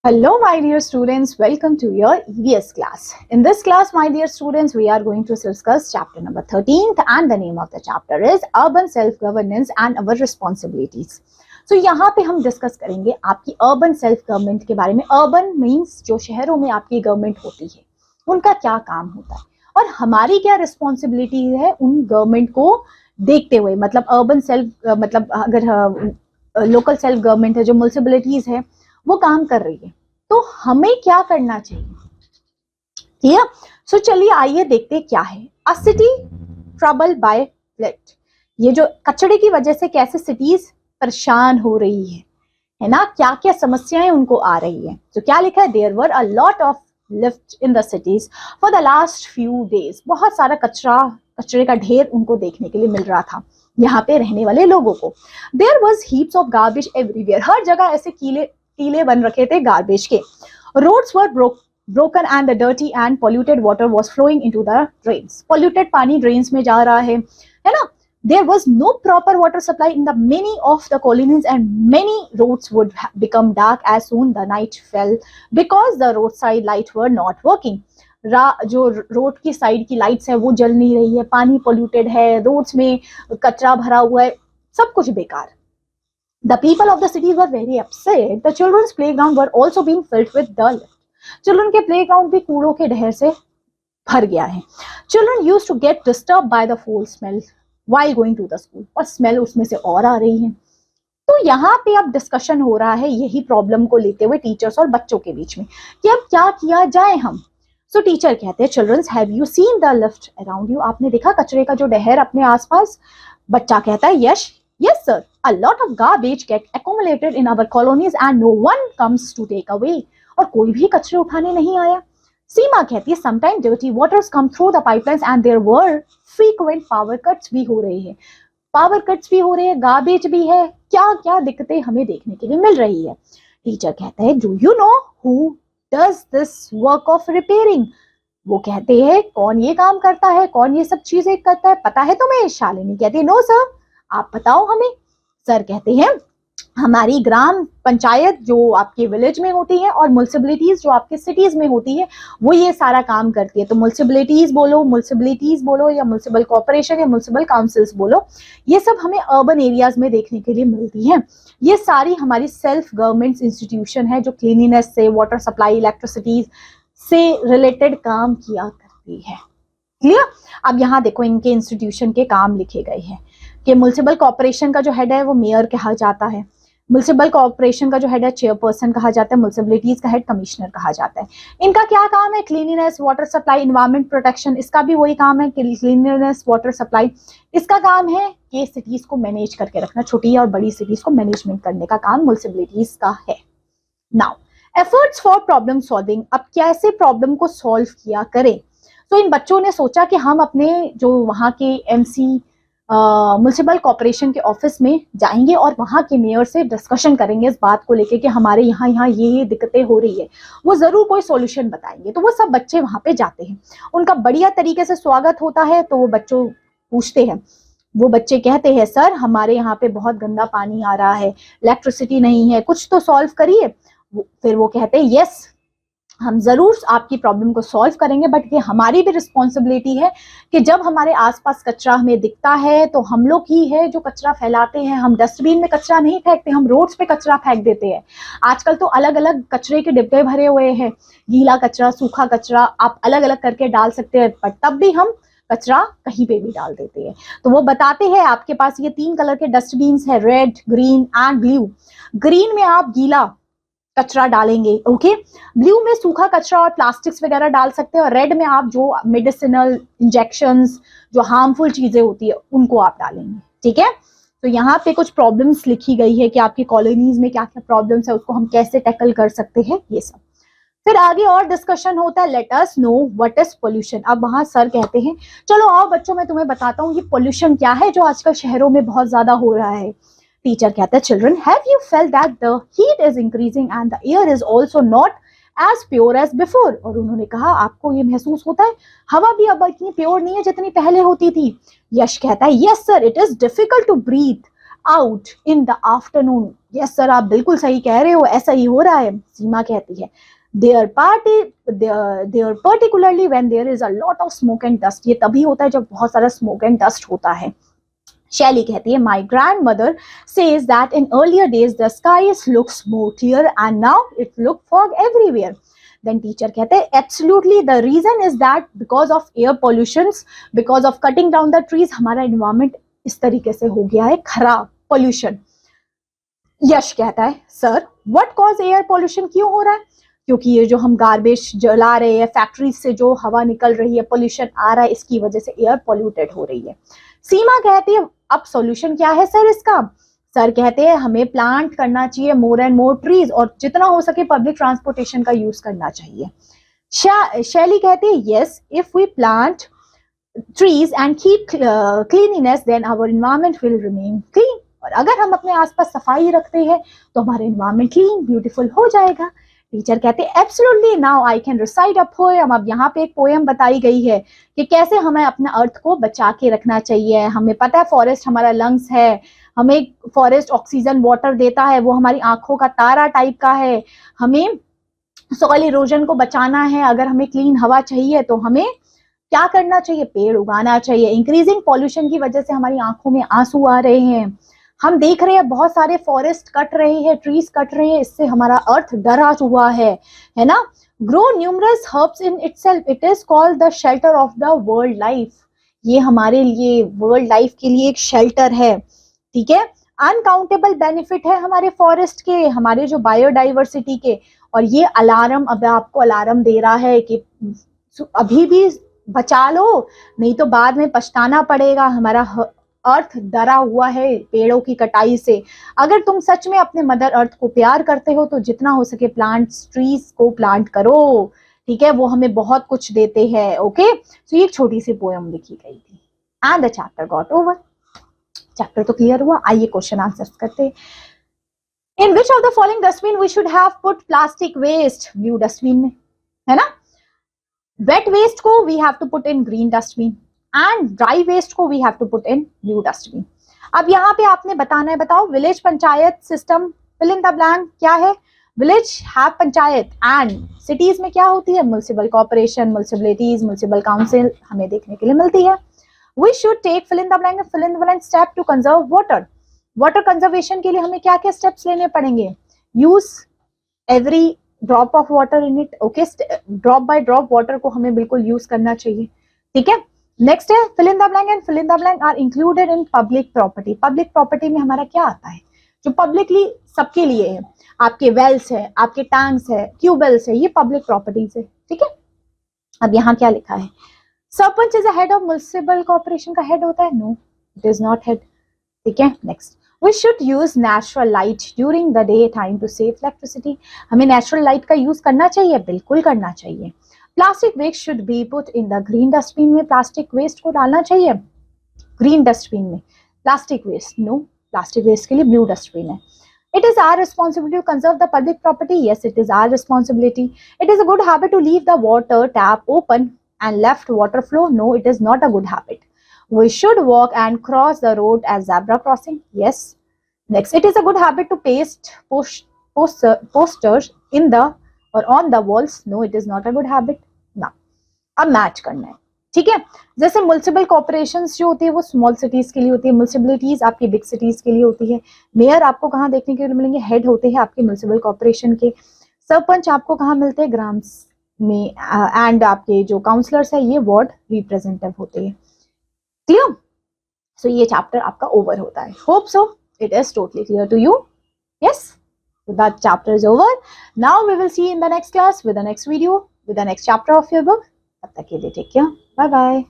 Hello, my dear students. Welcome to your EVS class. In this class, my dear students, we are going to discuss chapter number 13th, and the name of the chapter is Urban Self-Governance and Our Responsibilities. So यहाँ पे हम discuss करेंगे आपकी urban self government के बारे में. Urban means जो शहरों में आपकी गवर्नमेंट होती है उनका क्या काम होता है और हमारी क्या रिस्पॉन्सिबिलिटी है उन गवर्नमेंट को देखते हुए. मतलब अर्बन सेल्फ मतलब अगर लोकल सेल्फ गवर्नमेंट है, जो म्युनिसिपैलिटीज है वो काम कर रही है तो हमें क्या करना चाहिए. ठीक है, सो चलिए आइए देखते क्या है. अ सिटी ट्रबल बाय फ्लड. ये जो कचड़े की वजह से कैसे सिटीज परेशान हो रही है ना, क्या क्या समस्याएं उनको आ रही है. तो क्या लिखा है, there were a lot of lift in the cities for the last few days. बहुत सारा कचरे का ढेर उनको देखने के लिए मिल रहा था यहाँ पे रहने वाले लोगों को. There was heaps of garbage everywhere. हर जगह ऐसे टीले बन रखे थे गार्बेज के. Roads were broken and the dirty and polluted water was flowing into the drains. Polluted पानी drains में जा रहा है ना. There was no proper water supply in the many of the colonies and many roads would become dark as soon the night fell because the roadside light were not working. जो road की side की lights है वो जल नहीं रही है, पानी पोल्यूटेड है, रोड्स में कचरा भरा हुआ है, सब कुछ बेकार. The people of the cities were very upset. The children's playground were also being filled with dirt. Children के playground भी कूड़ों के ढेर से भर गया है. Children used to get disturbed by the foul smell while going to the school. और smell उसमें से और आ रही है. तो यहाँ पे अब डिस्कशन हो रहा है यही प्रॉब्लम को लेते हुए टीचर्स और बच्चों के बीच में कि अब क्या किया जाए हम. सो टीचर कहते हैं, childrens have you seen the lift around you. आपने देखा कचरे का जो ढेर अपने आसपास. बच्चा कहता है, yes sir, a lot of garbage get accumulated in our colonies and no one comes to take away. और कोई भी कचरे उठाने नहीं आया. सीमा कहती है, sometimes dirty waters come through the pipelines and there were frequent power cuts भी हो रहे हैं. पावर कट्स भी हो रहे हैं, गार्बेज भी है, क्या क्या दिक्कतें हमें देखने के लिए मिल रही है. टीचर कहता है, do you know who does this work of repairing. वो कहते हैं, कौन ये काम करता है, कौन ये सब चीजें करता है, पता है तुम्हें. शालिनी कहती है, नो सर, आप बताओ हमें. सर कहते हैं, हमारी ग्राम पंचायत जो आपके विलेज में होती है और म्युनिसिपैलिटीज जो आपके सिटीज में होती है वो ये सारा काम करती है. तो म्युनिसिपैलिटीज बोलो या म्युनिसिपल कॉर्पोरेशन या म्युनिसिपल काउंसिल्स बोलो, ये सब हमें अर्बन एरियाज में देखने के लिए मिलती है. ये सारी हमारी सेल्फ गवर्नमेंट इंस्टीट्यूशन है जो क्लीनिनेस से, वाटर सप्लाई, इलेक्ट्रिसिटी से रिलेटेड काम किया करती है. क्लियर. अब यहाँ देखो इनके इंस्टीट्यूशन के काम लिखे गए हैं कि म्युनिसिपल कॉर्पोरेशन का जो हेड है वो मेयर कहा जाता है, म्युनिसिपल कॉर्पोरेशन का जो हेड है चेयरपर्सन कहा जाता है, म्युनिसिपैलिटीज का हेड कमिश्नर कहा जाता है. इनका क्या काम है, cleanliness, water supply, environment protection. इसका भी वही काम है, क्लीनिनेस, वाटर सप्लाई. इसका काम है कि सिटीज को मैनेज करके रखना, छोटी और बड़ी सिटीज को मैनेजमेंट करने का काम म्युनिसिपैलिटीज का है. Now efforts for problem solving. अब कैसे प्रॉब्लम को सॉल्व किया करें. तो इन बच्चों ने सोचा कि हम अपने जो वहाँ के MC म्युनिसिपल कॉर्पोरेशन के ऑफिस में जाएंगे और वहाँ के मेयर से डिस्कशन करेंगे इस बात को लेके कि हमारे यहाँ ये दिक्कतें हो रही है. वो जरूर कोई सॉल्यूशन बताएंगे. तो वो सब बच्चे वहाँ पे जाते हैं, उनका बढ़िया तरीके से स्वागत होता है. तो वो बच्चों पूछते हैं, वो बच्चे कहते हैं, सर हमारे यहाँ पे बहुत गंदा पानी आ रहा है, इलेक्ट्रिसिटी नहीं है, कुछ तो सॉल्व करिए. फिर वो कहते हैं, यस हम जरूर आपकी प्रॉब्लम को सॉल्व करेंगे, बट ये हमारी भी रिस्पॉन्सिबिलिटी है कि जब हमारे आसपास कचरा हमें दिखता है तो हम लोग ही है जो कचरा फैलाते हैं. हम डस्टबिन में कचरा नहीं फेंकते, हम रोड्स पे कचरा फेंक देते हैं. आजकल तो अलग अलग कचरे के डिब्बे भरे हुए हैं, गीला कचरा, सूखा कचरा, आप अलग अलग करके डाल सकते हैं, पर तब भी हम कचरा कहीं पे भी डाल देते हैं. तो वो बताते हैं, आपके पास ये 3 कलर के डस्टबिन है, red, green and blue. Green में आप गीला कचरा डालेंगे, ओके. ब्लू में सूखा कचरा और प्लास्टिक्स वगैरह डाल सकते हैं, और रेड में आप जो मेडिसिनल इंजेक्शंस, जो हार्मफुल चीजें होती है उनको आप डालेंगे. ठीक है. तो यहाँ पे कुछ प्रॉब्लम्स लिखी गई है कि आपकी कॉलोनीज में क्या क्या प्रॉब्लम्स है, उसको हम कैसे टैकल कर सकते हैं, ये सब. फिर आगे और डिस्कशन होता है, let us know what is pollution. अब वहां सर कहते हैं, चलो आओ बच्चों मैं तुम्हें बताता हूँ ये पोल्यूशन क्या है जो आजकल शहरों में बहुत ज्यादा हो रहा है. टीचर कहता है, children have you felt that the heat is increasing and the air is also not as pure as before. और उन्होंने कहा, आपको ये महसूस होता है हवा भी अब इतनी प्योर नहीं है जितनी पहले होती थी. यश कहता है, yes sir, it is difficult to breathe out in the afternoon. Yes sir, आप बिल्कुल सही कह रहे हो, ऐसा ही हो रहा है. सीमा कहती है there particularly when there is a lot of smoke and dust. ये तभी होता है जब बहुत सारा smoke and dust होता है. शैली कहती है my grandmother says that in earlier days the skies looks more clear and now it look fog everywhere. Then teacher कहते हैं absolutely the reason is that because of air pollutions, because of cutting down the trees, हमारा environment इस तरीके से हो गया है खराब, pollution. यश कहता है sir what cause air pollution, क्यों हो रहा है? क्योंकि ये जो हम गार्बेज जला रहे हैं, फैक्ट्रीज से जो हवा निकल रही है, पोल्यूशन आ रहा है, इसकी वजह से एयर पोल्यूटेड हो रही है. सीमा कहती है अब सॉल्यूशन क्या है सर इसका? सर कहते हैं हमें प्लांट करना चाहिए मोर एंड मोर ट्रीज और जितना हो सके पब्लिक ट्रांसपोर्टेशन का यूज करना चाहिए. शैली कहती है yes if we plant trees and keep cleanliness then our environment will remain clean. और अगर हम अपने आसपास सफाई रखते हैं तो हमारा एनवायरमेंट क्लीन ब्यूटीफुल हो जाएगा. टीचर कहते हैं absolutely now I can recite a poem. अब यहाँ पे एक पोएम बताई गई है कि कैसे हमें अपना अर्थ को बचा के रखना चाहिए. हमें पता है फॉरेस्ट हमारा लंग्स है, हमें फॉरेस्ट ऑक्सीजन वाटर देता है, वो हमारी आंखों का तारा टाइप का है. हमें सॉइल इरोजन को बचाना है. अगर हमें क्लीन हवा चाहिए तो हमें क्या करना चाहिए? पेड़ उगाना चाहिए. इंक्रीजिंग पॉल्यूशन की वजह से हमारी आंखों में आंसू आ रहे हैं. हम देख रहे हैं बहुत सारे फॉरेस्ट कट रहे हैं, ट्रीज कट रहे हैं, इससे हमारा अर्थ डरा हुआ है ना. Grow numerous herbs in itself, it is called the shelter of the world life. ये हमारे लिए वर्ल्ड लाइफ के लिए एक शेल्टर है. ठीक है, अनकाउंटेबल बेनिफिट है हमारे फॉरेस्ट के, हमारे जो बायोडाइवर्सिटी के. और ये अलार्म अब आपको अलार्म दे रहा है कि अभी भी बचा लो, नहीं तो बाद में पछताना पड़ेगा. हमारा अर्थ डरा हुआ है पेड़ों की कटाई से. अगर तुम सच में अपने मदर अर्थ को प्यार करते हो तो जितना हो सके प्लांट्स ट्रीज को प्लांट करो. ठीक है, वो हमें बहुत कुछ देते हैं. ओके, तो ये एक छोटी सी पोएम लिखी गई थी and the chapter got over. Chapter तो क्लियर हुआ. आइए क्वेश्चन आंसर्स करते हैं. In which of the following dustbin we should have put plastic waste? Blue dustbin में, है ना. वेट वेस्ट को we have to put in green dustbin and dry waste को we have to put in blue dustbin. अब यहाँ पे आपने बताना है, बताओ village panchayat system, fill in the blank. क्या है? Village have panchayat and cities में क्या होती है? Municipal corporation, municipalities, municipal council हमें देखने के लिए मिलती है. We should take fill in the blank, fill in the blank step to conserve water. Water conservation के लिए हमें क्या क्या स्टेप्स लेने पड़ेंगे? Use every drop of water in it. Okay, drop by drop water को हमें बिल्कुल यूज करना चाहिए. ठीक है, नेक्स्ट है fill in the blank and fill in the blank are included in public property. Public property में हमारा क्या आता है? जो पब्लिकली सबके लिए है. आपके वेल्स है, आपके टैंक्स है, ट्यूबवेल्स है, ये पब्लिक प्रॉपर्टीज है. ठीक है, अब यहाँ क्या लिखा है? Sarpanch is head of municipal corporation का हेड होता है? No, it is not head. ठीक है, next we should use natural light during the day time to save electricity. हमें नेचुरल लाइट का यूज करना चाहिए, बिल्कुल करना चाहिए. Plastic waste should be put in the green dustbin में. प्लास्टिक वेस्ट को डालना चाहिए ग्रीन डस्टबिन में. Plastic waste no, plastic waste के लिए ब्लू डस्टबिन है. It is our responsibility to conserve the public property. Yes, it is our responsibility. It is a good habit to leave the water tap open and left water flow. No, it is not a good habit. We should walk and cross the road as zebra crossing. Yes. Next, it is a good habit to paste posters in the or on the walls. No, it is not a good habit. ना. अब match करना है. ठीक है, जैसे municipal corporations जो होती है वो स्मॉल सिटीज के लिए होती है, म्युनिसिपलिटीज आपकी बिग सिटीज के लिए होती है. मेयर आपको कहाँ देखने के लिए मिलेंगे? हेड होते हैं आपके म्युनिसिपल कॉर्पोरेशन के. सरपंच आपको कहाँ मिलते हैं? ग्राम्स में. एंड आपके जो काउंसलर्स है ये वार्ड रिप्रेजेंटेटिव होते हैं. क्लियर? सो ये चैप्टर आपका ओवर होता है. Hope so it is totally clear to you. Yes, so that chapter is over. Now we will see in the next class with the next video with the next chapter of your book. तब तक के लिए take care, bye bye.